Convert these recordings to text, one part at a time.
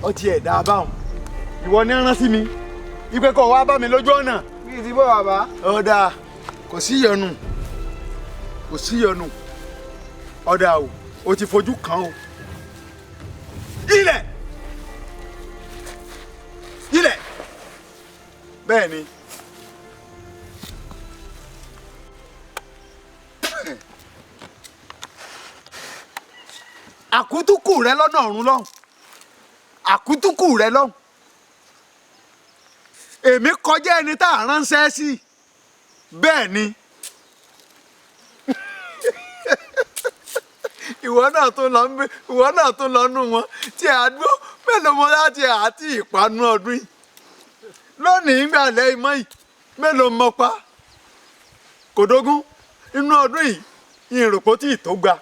ọtí ẹ̀ dáa báwọn ìwọ ní rán sí mi ipe kó wá bá mi lójú ọ̀nà. bí ti bọ́ bàbá. ọ̀dà kò sí yọnu kò sí yọnu ọ̀dà o ti fojú kàn o. ilẹ̀ ilẹ̀ bẹ́ẹ̀ ni. àkútúkù rẹ lọ́nà ọ̀run lọ́hùn àkútúkù rẹ lọ́hùn èmi kọjá ẹni tá à ránṣẹ́ sí bẹ́ẹ̀ ni ìwọ náà tó lọ nù wọn tí a dúró mélòó mọ láti àti ìpanu ọdún yìí lónìí ìgbà lẹ́yìn mọ́ yìí mélòó mọ pa kòdógún inú ọdún yìí ìrùpọ̀ tí ì tó gba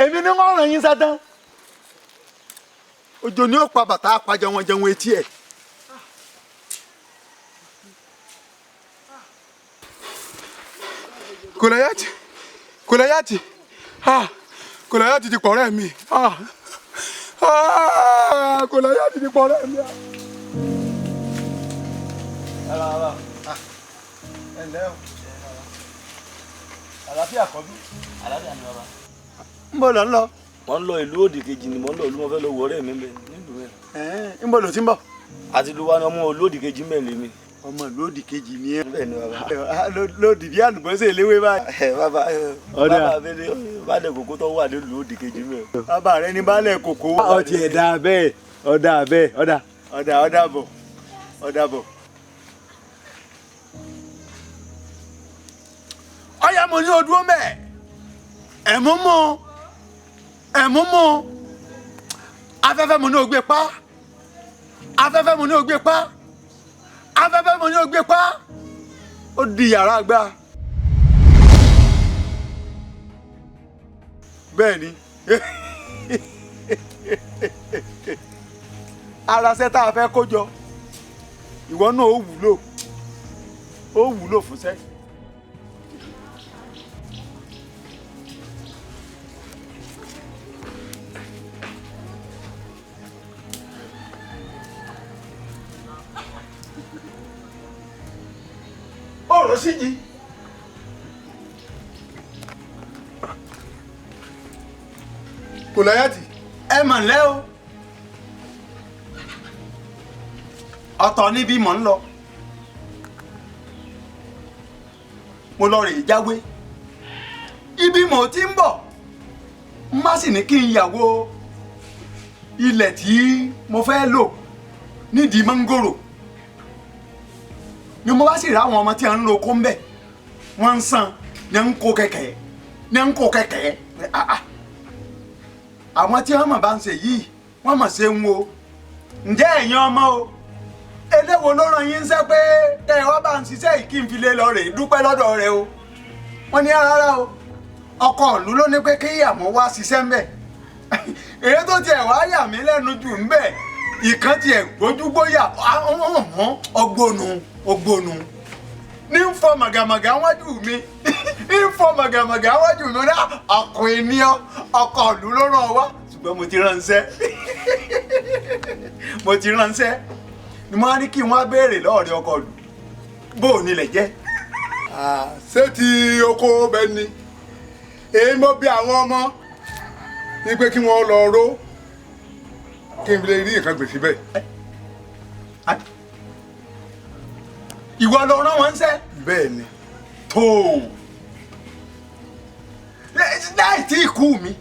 èmi ni wọ́n ràn yín sátán òjò ni ó pa bàtà apàjọ wọn jẹun etí ẹ̀. Kòláyàtì Kòláyàtì Kòláyàtì ti pọ̀rẹ́ mi Kòláyàtì ti pọ̀rẹ́ mi. ẹ ǹlẹ́ o àlàáfíà kọ́ bí. àlàáfíà ni bàbá. ń bọ̀ lọ ń lọ. mo ń lọ ìlú òdì kejì ni mo ń lọ ìlú mo fẹ́ lọ wọ ọ̀rẹ́ mi nílùú mẹ́rin. ń bọ̀ lọ sí ń bọ̀. àti ìlú wa ni ọmọ olódì kejì mẹ́rin mi. ọmọ lódì kejì ni ẹ. bẹ́ẹ̀ ni bàbá. lódì bí àlùbọ́sẹ̀ léwé báyìí. bàbá ọ̀dà abẹ́lé balẹ̀ kòkó tó wà nílùú òdì kejì mẹ́rin. bàbá rẹ ní baálẹ̀ kòkó. ọtí ẹ̀dá bẹ́ẹ̀ ọ̀dà bẹ́ẹ̀ ọ̀dà bọ̀. ọ̀yá mo ní odúró mẹ́ẹ̀ ẹ̀mú mú afẹ́fẹ́ mo ní o gbé pa afẹ́fẹ́ mo ní o gbé pa afẹ́fẹ́ mo ní o gbé pa ó di yàrá àgbà bẹ́ẹ̀ ni ara ṣẹ́ tá a fẹ́ kó jọ ìwọ náà ó wúlò fún ṣẹ́. ọ̀rọ̀ sí jí Kòláyàtì ẹ mà ńlẹ́ o ọ̀tọ̀ níbi mò ń lọ mo lọ rèé jáwé ibi mò ti ń bọ̀ má sì ní kí n yàwó ilẹ̀ tí mo fẹ́ lò nídìí mángòrò ni mo bá sì rí àwọn ọmọ tí a ń lo kó ń bẹ̀ wọ́n ń san ní ń kó kẹ̀kẹ́ àwọn tí wọ́n mọ̀ bá ń ṣe yìí wọ́n mọ̀ ṣe ń wo ǹjẹ́ ẹ̀yin ọmọ o eléwo ló ràn yín ṣẹ́ pé kẹ́ ẹ wá bá ń ṣiṣẹ́ yìí kí n fi lè lọ rè dúpẹ́ lọ́dọ̀ rẹ o wọ́n ní rárá o ọkọ ìlú ló ní pé kí ìyàmú wá ṣiṣẹ́ ń bẹ̀ èyí tó tiẹ̀ wá yà mí lẹ́nu jù ń bẹ̀ ìkan tiẹ̀ gbójúgbóyà ọgbónu ní ń fọ màgàmàgà wájú mi ní ń fọ màgàmàgà wájú mi náà ọkùnrin ní ọkọ ìlú ló ràn wá ṣùgbọ́n mo ti ránṣẹ́ ni mo á ní kí n wá béèrè lọ́ọ̀rẹ́ ọkọ ìlú bó o nílẹ̀ jẹ́. ṣé ti oko bẹ́ẹ̀ ni èyí mo bí àwọn ọmọ ní pé kí wọ́n lọ ró kí n fi lè rí nǹkan gbèsè bẹ́ẹ̀. ìwọ ló rán wọn ṣẹ́. bẹ́ẹ̀ ni. tó láì tí ì kú mi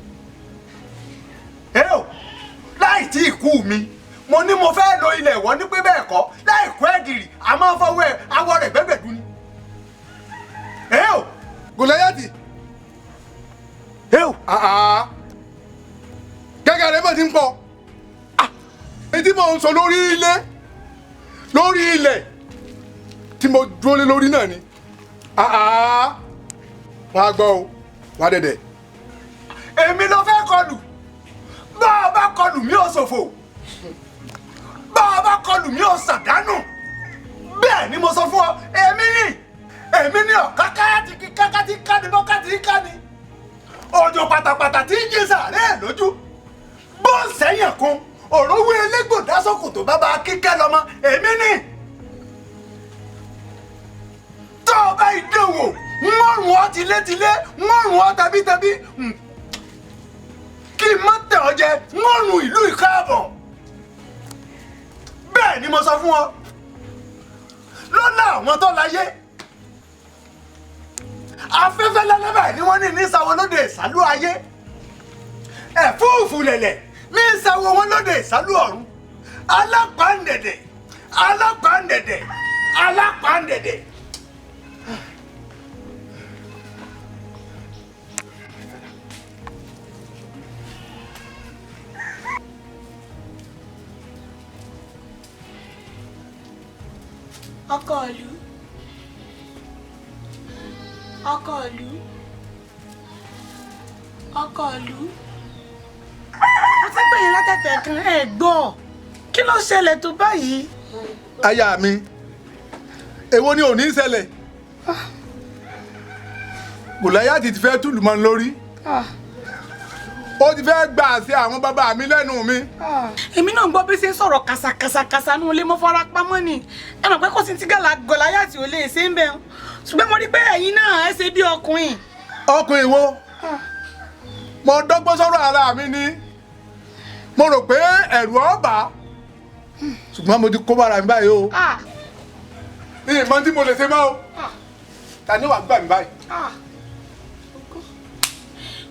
láì tí ì kú mi mo ní mo fẹ́ lo ilẹ̀ ìwọ ní pé bẹ́ẹ̀ kọ́ láì kú ẹ̀gìrì a máa fọwọ́ ẹ̀ awọ rẹ̀ gbẹ́gbẹ̀dú ni. Kòláyàtì gẹ́gẹ́ rẹ̀ mọ̀ ti ń pọ̀ ètí mò ń sọ lórí ilẹ̀ tí mo dúró lé lórí náà ni wọ́n á gbọ́ o wọ́n á dẹ̀dẹ̀. èmi ló fẹ́ kọlù bá a bá kọlù mi ò ṣòfò bá a bá kọlù mi ò ṣàdánù bẹ́ẹ̀ ni mo sọ fún ọ èmi ni ọ̀kákáyà ti kí káká ti ká ni bọ́ká ti ká ni òjò pátápátá tí ń jí sàárẹ̀ lójú wọ́n sẹ́yìn kan òrówó elégbò dásòkò tó bá bá kíkẹ́ lọ́mọ èmi ni. tó o bá ìdánwò mọ́rùn ọ́ tilétilé mọ́rùn ọ́ tabítabí kí n má tẹ̀ ọ́ jẹ mọ́rùn ìlú ìkáàbọ̀. bẹ́ẹ̀ ni mo sọ fún ọ lọ́nà àwọn tó láyé afẹ́fẹ́ lẹ́lẹ́bẹ̀ ni wọ́n ní nísàwọ̀ lóde ìsàlú ayé ẹ̀fúùfù lẹ̀lẹ̀ nísàwọ̀ wọn lóde ìsàlú ọ̀run alápàǹdẹ̀dẹ̀ alápàǹdẹ̀dẹ̀ alápàǹdẹ̀dẹ̀. ọkọ ìlú ọkọ ìlú ọkọ ìlú mo ti pè yín látẹ̀tẹ̀ kan ẹ gbọ́ kí ló ṣẹlẹ̀ tó báyìí. aya mi èwo ni ò ní ṣẹlẹ̀ Gòláyátì ti fẹ́ túlù mọ́ lórí ó ti fẹ́ gbà sí àwọn bàbá mi lẹ́nu mi. èmi náà gbọ́ bí ṣe ń sọ̀rọ̀ kàṣàkàṣàkàṣà ní olè mọ́ fara pamọ́ ni ẹ mọ̀ pé kò sí ti Gòláyátì ò lè ṣe ń bẹ̀ ṣùgbọ́n mo rí pé ẹ̀yin náà ẹ ṣe bí ọkùnrin. ọkùnrin wo mo dọ́gbọ́n sọ̀rọ̀ ara mi ni mo rò pé ẹ̀rù ọba ṣùgbọ́n mo ti kó bára mi báyìí o ní ìmọ̀ tí mo lè ṣe mọ́ o ta ni wàá gbà mí báyìí.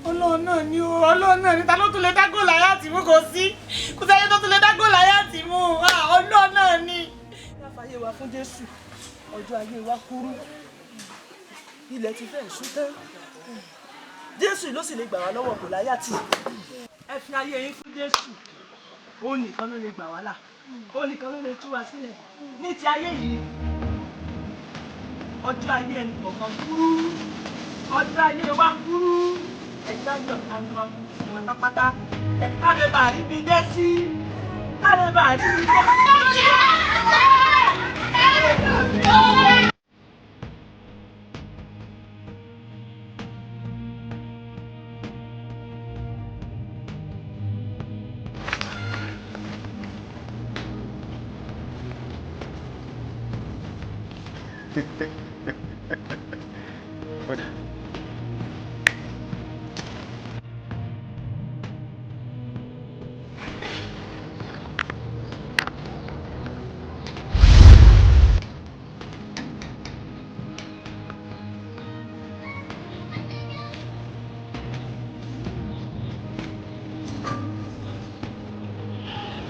Ọlọ́run náà ni o Ọlọ́run náà ni ta ló tún lè dá Gòláyátì mú kò sí kò sẹ́yìn tó tún lè dá Gòláyátì mú Ọlọ́run náà ni. ká fàyè wa fún Jésù ọjọ́ ayé wa kúrú ilẹ̀ ti fẹ́ ṣú tán Jésù ló sì lè gbà wá lọ́wọ́ Gòláyátì. ẹ fi ayé yín fún Jésù òun nìkan ló lè gbà wá là òun nìkan ló lè tú wa sílẹ̀ ní ti ayé yìí ọjọ́ ayé ẹnì kọ̀ọ̀kan kúrú ọjọ́ ayé wa kúrú ẹ̀jẹ̀ àjọ kan pátápátá ká lè bá rí bí dé sí ká lè bá rí bí dé sí.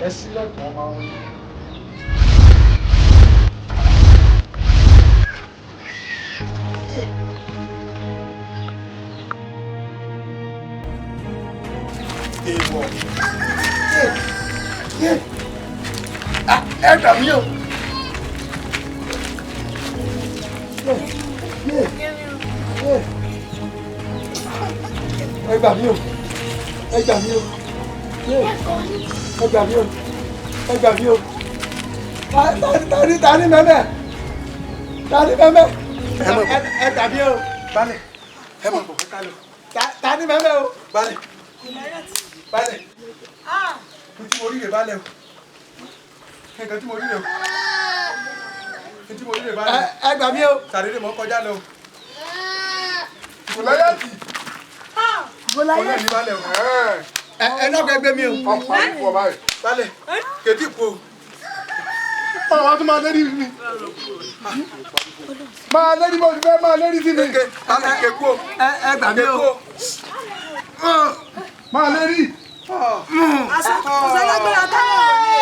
ẹ sílẹ̀ kan máa ń. èèwọ̀ ẹ gbà mí o. ẹ gbà mí o ẹ gbà mí o ẹ gbà mí o ẹ gbà mí o tani mẹ́mẹ́ ẹ gbà mí o balẹ̀ ẹ mọ̀ bọ̀ ká lọ tani mẹ́mẹ́ o balẹ̀ balẹ̀ n tí mo rí rè balẹ̀ o nǹkan tí mo rí rè o n tí mo rí rè balẹ̀ ẹ gbà mí o sàdédé mọ́ kọjá lọ Gòláyátì Gòláyátì balẹ̀ o ẹ lọ́kọ̀ ẹgbẹ́ mi o ọ̀pá ìfọ̀ báyìí. balẹ̀ kẹtí po ọ̀rọ̀ wa tún máa lérí mi máa lérí mo ti fẹ́ máa lérí sí mi. balẹ̀ kẹkú o ẹ gbà mí o máa lérí. àṣàlágbára táwọn ò ní.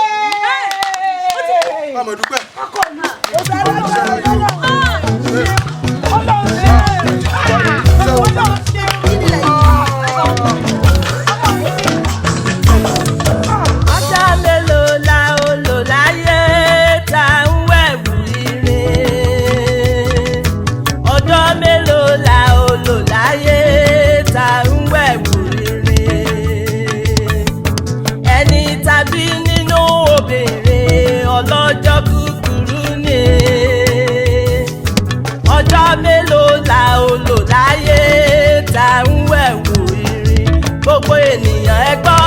ọmọ dúpẹ́. Gbogbo ènìyàn ẹ gbọ́.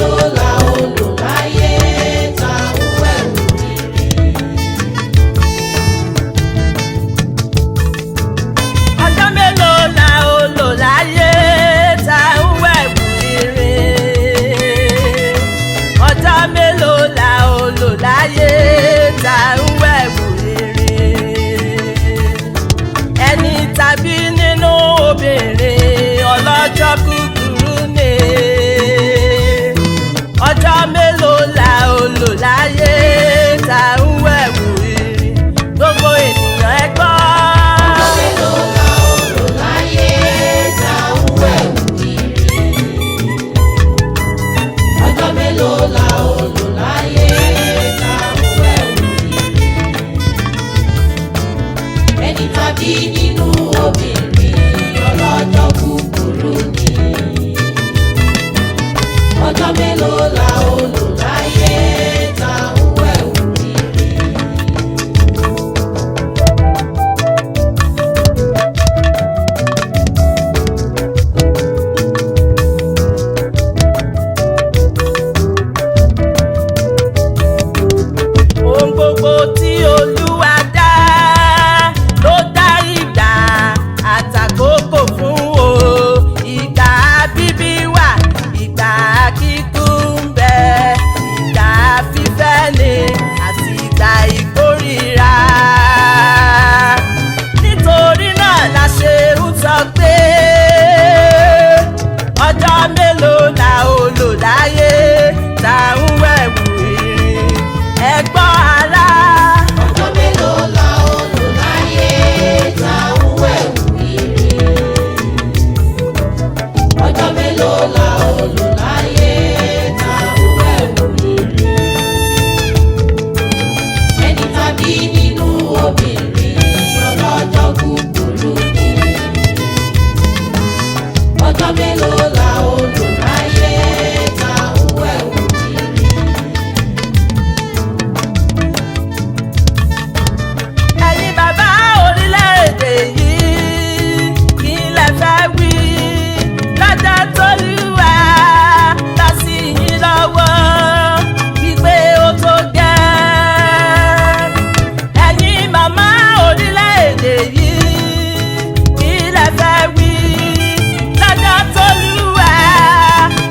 mélòó la ó lò láyé tá ń wẹ̀wù rere. Ọjọ́ mélòó la ó lò láyé tá ń wẹ̀wù rere. Ọjọ́ mélòó la ó lò láyé tá ń wẹ̀wù rere. Ẹni tàbí nínú obìnrin ọlọ́jọ́ kúkúrú ni. Ọjọ́ mélòó la ó lò láyé tá ń wẹ̀wù rere. Gbogbo ènìyàn ẹ gbọ́. Ọjọ́ mélòó la ó lò láyé tá ń wẹ̀wù rere. Ọjọ́ mélòó la ó lò láyé tá ń wẹ̀wù rere. Ẹni tàbí nínú obìnrin ọlọ́jọ́ kúkúrú ni. Ọjọ́ mélòó la ó lò láyé tá ń wẹ̀wù rere. Ohun gbogbo tí Olúwa dá ló dá ìgbà àtàkókò fún o. Ìgbà bíbí wà, ìgbà kíkú ń bẹ, ìgbà fífẹ́ ni àti ìgbà ìkórìíra. Nítorí náà la ṣe ń sọ pé ọjọ́ mélòó la ó lò láyé tá ń wẹ̀wù rere. Ẹ gbọ́ ará. Ọjọ́ mélòó la ó lò láyé tá ń wẹ̀wù rere. Ọjọ́ mélòó la ó lò láyé tá ń wẹ̀wù rere. Ẹni tàbí nínú obìnrin ọlọ́jọ́ kúkúrú ni. Ọjọ́ mélòó la ó lò láyé tá ń wẹ̀wù rere. Ẹ̀yin bàbá orílẹ̀-èdè yìí kí lẹ fẹ́ wí lọ́jọ́ t'Olúwa lọ sí yín lọ́wọ́ wípé ó tó gẹ́. Ẹ̀yin màmá orílẹ̀-èdè yìí kí lẹ fẹ́ wí lọ́jọ́ t'Olúwa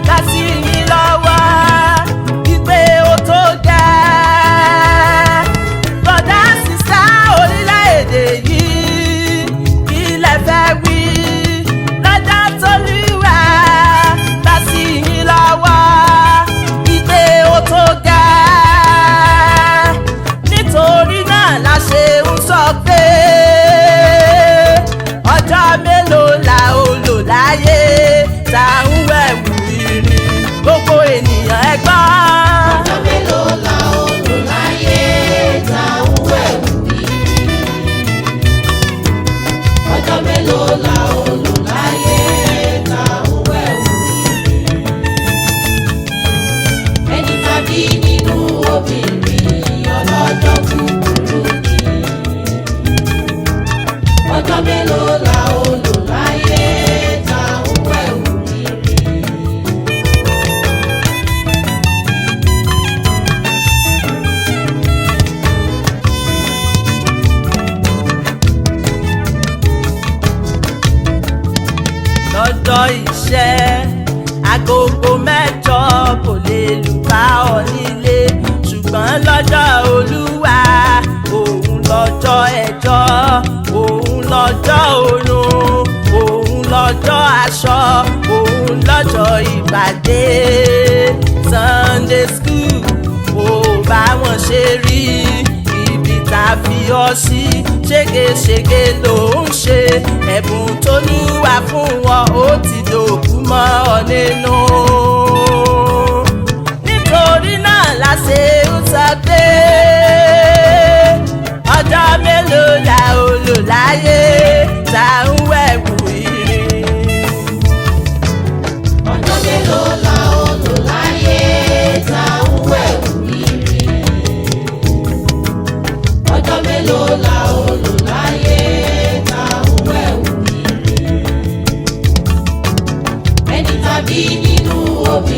lọ sí yín lọ́wọ́ wípé ó tó gẹ́. Bọ̀dá sísá orílẹ̀-èdè yìí kí lẹ fẹ́ wí lọ́jọ́ t'Olúwa bá sí yín lọ́wọ́ wípé ó tó gẹ́. Nítorí náà la ṣe ń sọ pé ọjọ́ mélòó la ó lò láyé tá ń wẹ̀wù rere. Gbogbo ènìyàn ẹ gbọ́. Ọjọ́ mélòó la ó lò láyé tá ń wẹ̀wù rere. Ọjọ́ mélòó la ó lò láyé tá ń wẹ̀wù rere. Ẹni tàbí nínú obìnrin ọlọ́jọ́ kúkúrú ni. Ọjọ́ mélòó la ó lò láyé tá ń wẹ̀wù rere. Lọ́jọ́ iṣẹ́ agogo mẹ́jọ kò lè lù bá ọ nílé, ṣùgbọ́n lọ́jọ́ Olúwa òun lọ́jọ́ ẹjọ́, òun lọ́jọ́ oorun, òun lọ́jọ́ aṣọ, òun lọ́jọ́ ìpàdé. Sunday school ò bá wọn ṣe rí ibi tá a fi ọ sí, ṣégeṣége ló ń ṣe. Ẹ̀bùn t'Olúwa fún wọn ó ti dòkú mọ́ ọ nínú. Nítorí náà la ṣe ń sọ pé ọjọ́ mélòó la ó lò láyé tá ń wẹ̀wù ire. Ọjọ́ mélòó la ó lò láyé tá ń wẹ̀wù ire. Ọjọ́ mélòó la ó lò láyé tá ń wẹ̀wù ire. Ẹni tàbí nínú obìnrin.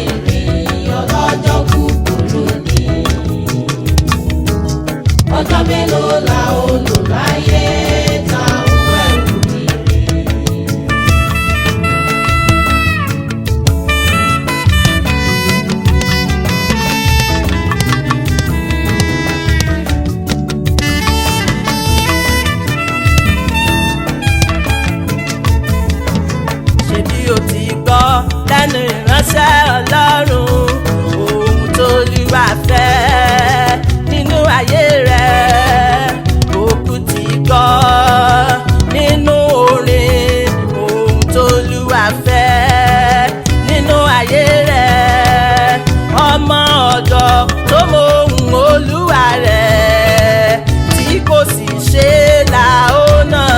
ọ̀dọ́ tó mọ ohùn olúwa rẹ̀ tí kò sì ṣe là ó náà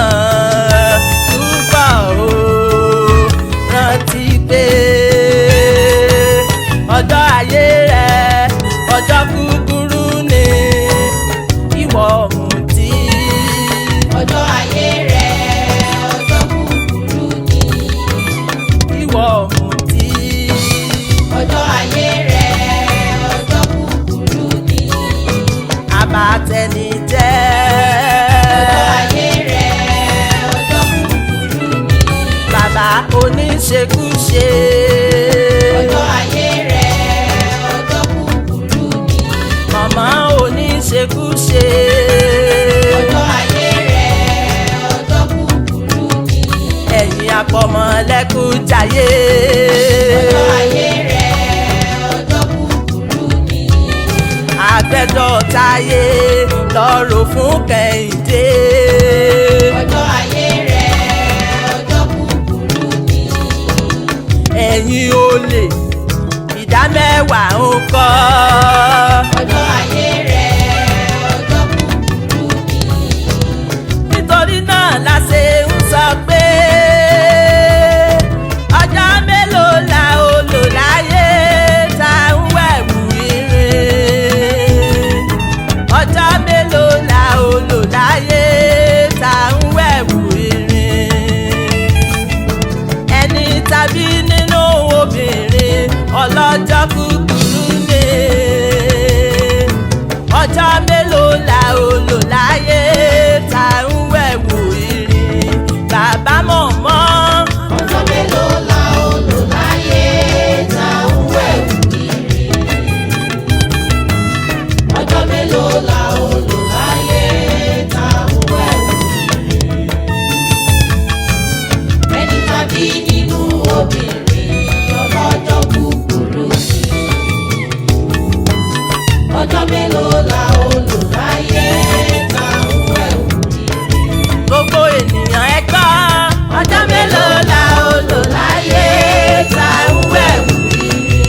túbọ̀ ó rántí pé ọjọ́ ayé rẹ̀ ọjọ́ kúkúrú ni ìwọ ọ̀mùtí. ọjọ́ ayé rẹ̀ ọjọ́ kúkúrú ni. ìwọ ọ̀mùtí. ọjọ́ ayé rẹ̀ ọjọ́ kúkúrú ni. àbàtẹnijẹ́. ọjọ́ ayé rẹ̀ ọjọ́ kúkúrú ni. bàbá oníṣekúṣe. ọjọ́ ayé rẹ̀ ọjọ́ kúkúrú ni. màmá oníṣekúṣe. ọjọ́ ayé rẹ̀ ọjọ́ kúkúrú ni. ẹ̀yin apọ̀mọlẹ́kújayé. ọjọ́ ayé rẹ̀ ọjọ́ kúkúrú ni. àgbẹ̀dọ̀ táyé lọ́rọ̀ fún kẹ́hìndé. ọjọ́ ayé rẹ̀ ọjọ́ kúkúrú ni. ẹ̀yin olè ìdámẹ́wàá ń kọ́. ọjọ́ ayé rẹ̀ ọjọ́ kúkúrú ni. nítorí náà la ṣe ń sọ pé ọjọ́ mélòó la ó lò láyé tá ń wẹ̀wù ire. ọjọ́ mélòó la ó lò láyé tá ń wẹ̀wù ire. ẹni tàbí nínú obìnrin ọlọ́jọ́ kúkúrú ni. ọjọ́ mélòó la ó lò láyé tá ń wẹ̀wù ire. bàbá mọ̀mọ́. ọjọ́ mélòó la ó lò láyé tá ń wẹ̀wù ire. ọjọ́ mélòó la ó lò láyé tá ń wẹ̀wù ire. ẹni tàbí nínú obìnrin ọlọ́jọ́ kúkúrú ni. ọjọ́ mélòó la ó lò láyé tá ń wẹ̀wù ire. gbogbo ènìyàn ẹ gbọ́. ọjọ́ mélòó la ó lò láyé tá ń wẹ̀wù ire.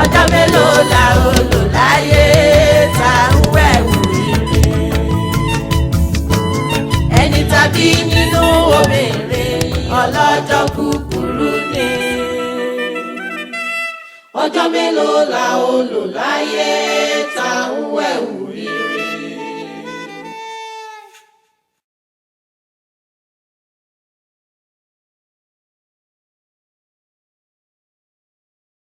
ọjọ́ mélòó la ó lò láyé tá ń wẹ̀wù ire. ẹni tàbí nínú obìnrin ọlọ́jọ́ kúkúrú ni. ọjọ́ mélòó la ó lò láyé tá ń wẹ̀wù